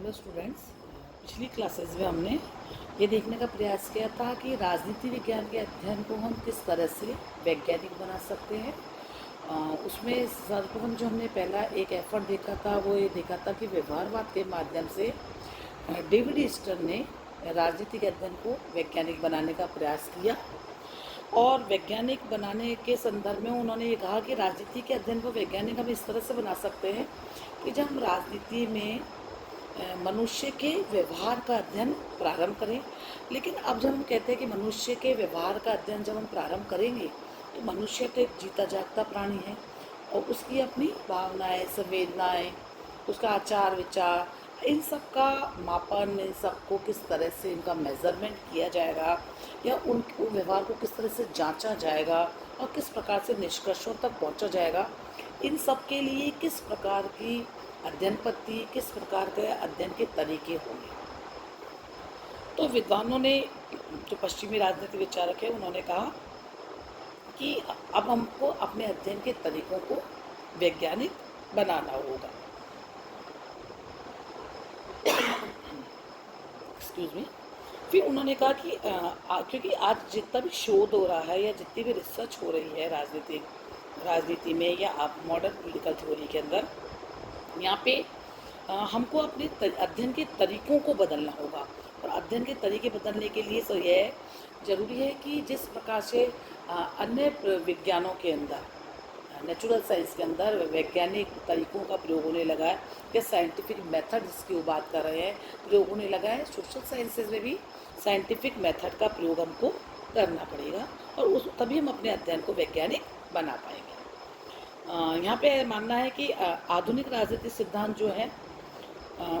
Hello students. पिछली classes में हमने ये देखने का प्रयास किया था कि राजनीति विज्ञान के अध्ययन को हम किस तरह से वैज्ञानिक बना सकते हैं। उसमें सर्वप्रथम जो हमने पहला एक एफर्ट देखा था वो ये देखा था कि व्यवहारवाद के माध्यम से डेविड ईस्टर ने राजनीति के अध्ययन को वैज्ञानिक बनाने का प्रयास किया। और वैज्ञानिक बनाने के संदर्भ में उन्होंने ये कहा कि राजनीति के अध्ययन को वैज्ञानिक हम इस तरह से बना सकते हैं कि जब हम राजनीति में मनुष्य के व्यवहार का अध्ययन प्रारंभ करें। लेकिन अब जब हम कहते हैं कि मनुष्य के व्यवहार का अध्ययन जब हम प्रारंभ करेंगे तो मनुष्य तो एक जीता जागता प्राणी है और उसकी अपनी भावनाएं, संवेदनाएं, उसका आचार विचार, इन सब का मापन, इन सबको किस तरह से इनका मेज़रमेंट किया जाएगा या उन व्यवहार को किस तरह से जांचा जाएगा और किस प्रकार से निष्कर्षों तक पहुंचा जाएगा, इन सब के लिए किस प्रकार की अध्ययन पद्धति, किस प्रकार के अध्ययन के तरीके होंगे। तो विद्वानों ने, जो पश्चिमी राजनीति विचारक है, उन्होंने कहा कि अब हमको अपने अध्ययन के तरीकों को वैज्ञानिक बनाना होगा। Excuse me. फिर उन्होंने कहा कि क्योंकि आज जितना भी शोध हो रहा है या जितनी भी रिसर्च हो रही है राजनीति में या आप मॉडर्न पॉलिटिकल थ्योरी के अंदर, यहाँ पे हमको अपने अध्ययन के तरीकों को बदलना होगा। और अध्ययन के तरीके बदलने के लिए तो यह ज़रूरी है कि जिस प्रकार से अन्य विज्ञानों के अंदर, नेचुरल साइंस के अंदर वैज्ञानिक तरीकों का प्रयोग होने लगा है या साइंटिफिक मेथड जिसकी वो बात कर रहे हैं प्रयोग होने लगा है, सोशल साइंसेज में भी साइंटिफिक मेथड का प्रयोग हमको करना पड़ेगा और तभी हम अपने अध्ययन को वैज्ञानिक बना पाएंगे। यहाँ पे मानना है कि आधुनिक राजनीतिक सिद्धांत जो है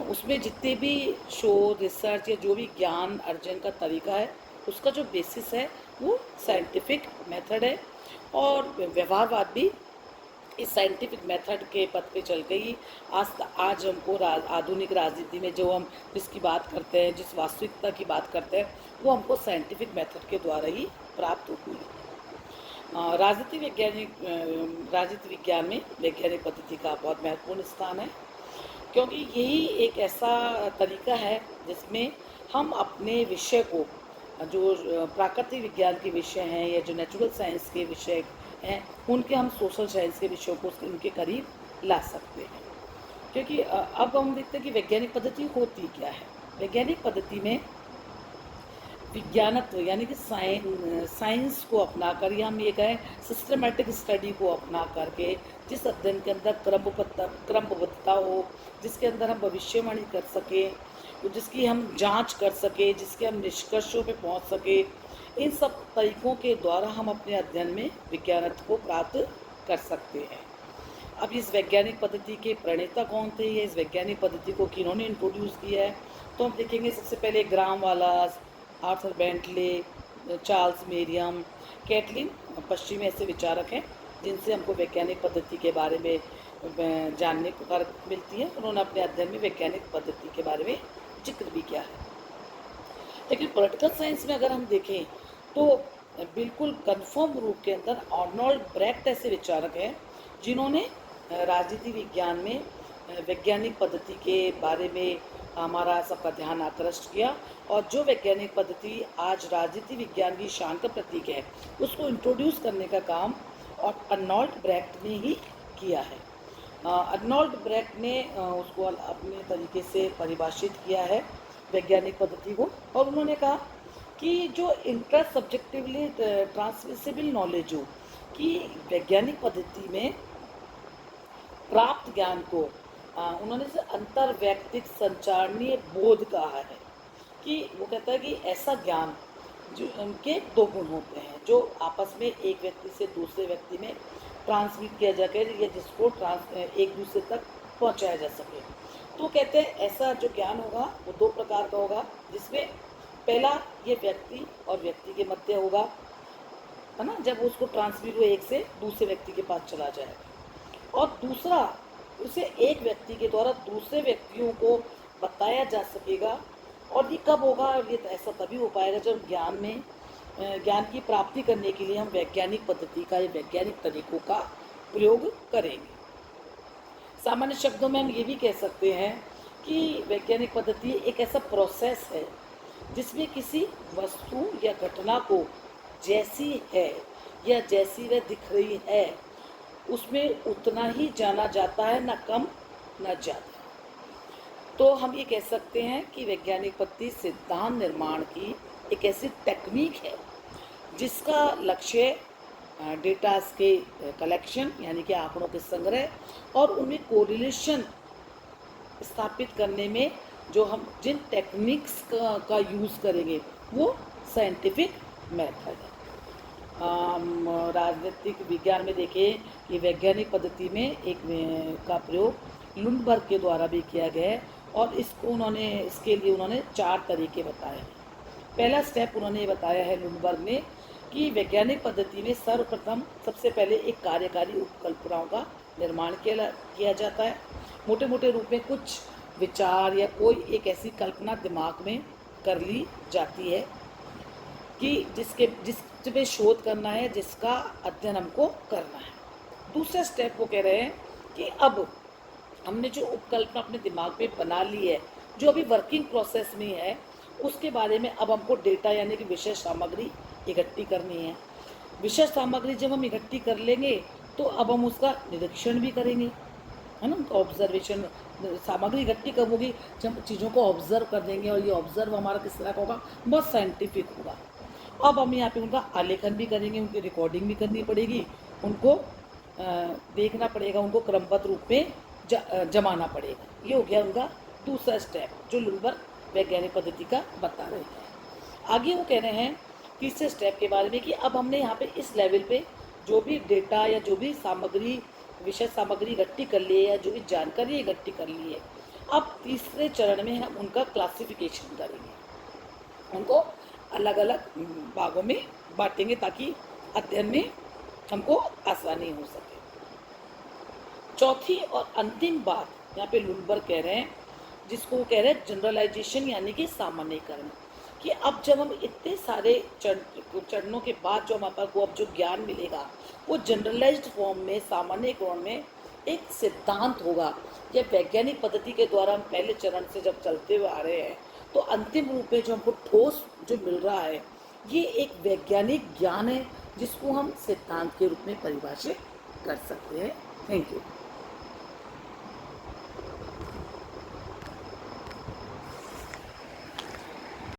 उसमें जितने भी शोध, रिसर्च या जो भी ज्ञान अर्जन का तरीका है उसका जो बेसिस है वो साइंटिफिक मेथड है। और व्यवहारवाद भी इस साइंटिफिक मेथड के पथ पे चल गई। आज हमको आधुनिक राजनीति में जो हम जिसकी बात करते हैं, जिस वास्तविकता की बात करते हैं, वो हमको साइंटिफिक मेथड के द्वारा ही प्राप्त हुई। राजनीति विज्ञान में वैज्ञानिक पद्धति का बहुत महत्वपूर्ण स्थान है, क्योंकि यही एक ऐसा तरीका है जिसमें हम अपने विषय को, जो प्राकृतिक विज्ञान के विषय हैं या जो नेचुरल साइंस के विषय हैं, उनके हम सोशल साइंस के विषयों को उनके करीब ला सकते हैं। क्योंकि अब हम देखते हैं कि वैज्ञानिक पद्धति होती क्या है। वैज्ञानिक पद्धति में विज्ञानत्व यानी कि साइंस को अपना कर, या हम ये कहें सिस्टमेटिक स्टडी को अपना करके, जिस अध्ययन के अंदर क्रमबद्धता हो, जिसके अंदर हम भविष्यवाणी कर सकें, जिसकी हम जांच कर सके, जिसके हम निष्कर्षों पे पहुंच सके, इन सब तरीकों के द्वारा हम अपने अध्ययन में विज्ञानत्व को प्राप्त कर सकते हैं। अब इस वैज्ञानिक पद्धति के प्रणेता कौन थे या इस वैज्ञानिक पद्धति को किन्होंने इंट्रोड्यूस किया है, तो हम देखेंगे सबसे पहले Graham Wallas, Arthur Bentley, Charles Merriam, Catlin, पश्चिमी ऐसे विचारक हैं जिनसे हमको वैज्ञानिक पद्धति के बारे में जानने को मिलती है। उन्होंने अपने अध्ययन में वैज्ञानिक पद्धति के बारे में जिक्र भी किया है। लेकिन पॉलिटिकल साइंस में अगर हम देखें तो बिल्कुल कन्फर्म रूप के अंदर आर्नोल्ड ब्रेक्ट ऐसे विचारक हैं जिन्होंने राजनीति विज्ञान में वैज्ञानिक पद्धति के बारे में हमारा सबका ध्यान आकृष्ट किया। और जो वैज्ञानिक पद्धति आज राजनीति विज्ञान की शान का प्रतीक है, उसको इंट्रोड्यूस करने का काम और अर्नोल्ड ब्रेक्ट ने ही किया है। अर्नोल्ड ब्रेक्ट ने उसको अपने तरीके से परिभाषित किया है वैज्ञानिक पद्धति को, और उन्होंने कहा कि जो इंटर सब्जेक्टिवली ट्रांसमिसिबल नॉलेज हो, कि वैज्ञानिक पद्धति में प्राप्त ज्ञान को उन्होंने से अंतर्वैयक्तिक संचारणीय बोध कहा है। कि वो कहता है कि ऐसा ज्ञान जो उनके दो गुण होते हैं जो आपस में एक व्यक्ति से दूसरे व्यक्ति में ट्रांसमिट किया जा सके या जिसको एक दूसरे तक पहुंचाया जा सके। तो कहते हैं ऐसा जो ज्ञान होगा वो दो प्रकार का होगा, जिसमें पहला ये व्यक्ति और व्यक्ति के मध्य होगा, है ना, जब उसको ट्रांसमिट हुए एक से दूसरे व्यक्ति के पास चला जाएगा। और दूसरा, उसे एक व्यक्ति के द्वारा दूसरे व्यक्तियों को बताया जा सकेगा। और ये कब होगा? ये ऐसा तभी हो पाएगा जब ज्ञान की प्राप्ति करने के लिए हम वैज्ञानिक पद्धति का या वैज्ञानिक तरीकों का प्रयोग करेंगे। सामान्य शब्दों में हम ये भी कह सकते हैं कि वैज्ञानिक पद्धति एक ऐसा प्रोसेस है जिसमें किसी वस्तु या घटना को जैसी है या जैसी वह दिख रही है उसमें उतना ही जाना जाता है, ना कम ना ज़्यादा। तो हम ये कह सकते हैं कि वैज्ञानिक पद्धति सिद्धांत निर्माण की एक ऐसी टेक्निक है जिसका लक्ष्य डेटास के कलेक्शन यानी कि आंकड़ों के संग्रह और उनमें कोरिलेशन स्थापित करने में जो हम जिन टेक्निक्स का यूज़ करेंगे वो साइंटिफिक मेथड है। राजनीतिक विज्ञान में देखें कि वैज्ञानिक पद्धति में एक का प्रयोग लुंडबर्ग के द्वारा भी किया गया है और इसके लिए उन्होंने 4 तरीके बताए हैं। पहला स्टेप उन्होंने ये बताया है लुंडबर्ग ने कि वैज्ञानिक पद्धति में सर्वप्रथम सबसे पहले एक कार्यकारी उपकल्पनाओं का निर्माण किया जाता है। मोटे मोटे रूप में कुछ विचार या कोई एक ऐसी कल्पना दिमाग में कर ली जाती है कि जिसपे शोध करना है, जिसका अध्ययन हमको करना है। दूसरा स्टेप वो कह रहे हैं कि अब हमने जो उपकल्पना अपने दिमाग में बना ली है, जो अभी वर्किंग प्रोसेस में है, उसके बारे में अब हमको डेटा यानी कि विषय सामग्री इकट्ठी करनी है। विषय सामग्री जब हम इकट्ठी कर लेंगे तो अब हम उसका निरीक्षण भी करेंगे, है ना। ऑब्जर्वेशन सामग्री इकट्ठी कब होगी, जब चीज़ों को ऑब्जर्व कर देंगे और ये ऑब्जर्व हमारा किस तरह का होगा, बहुत साइंटिफिक होगा। अब हम यहाँ पे उनका आलेखन भी करेंगे, उनकी रिकॉर्डिंग भी करनी पड़ेगी, उनको देखना पड़ेगा, उनको क्रमबद्ध रूप में जमाना पड़ेगा। ये हो गया उनका दूसरा स्टेप जो लुंडबर्ग वैज्ञानिक पद्धति का बता रहे हैं। आगे वो कह रहे हैं तीसरे स्टेप के बारे में कि अब हमने यहाँ पे इस लेवल पे जो भी डेटा या जो भी सामग्री विषय सामग्री इकट्ठी कर ली है या जो भी जानकारी इकट्ठी कर ली है, अब तीसरे चरण में हम उनका क्लासिफिकेशन करेंगे, उनको अलग अलग भागों में बांटेंगे ताकि अध्ययन में हमको आसानी हो सके। चौथी और अंतिम बात यहाँ पे लुंडबर्ग कह रहे हैं, जिसको वो कह रहे हैं जनरलाइजेशन यानी कि सामान्यीकरण, कि अब जब हम इतने सारे चरणों के बाद जो हमारे पास अब जो ज्ञान मिलेगा वो जनरलाइज्ड फॉर्म में, सामान्यीकरण में एक सिद्धांत होगा। यह वैज्ञानिक पद्धति के द्वारा हम पहले चरण से जब चलते हुए आ रहे हैं तो अंतिम रूप में जो हमको ठोस जो मिल रहा है ये एक वैज्ञानिक ज्ञान है जिसको हम सिद्धांत के रूप में परिभाषित कर सकते हैं। Thank you.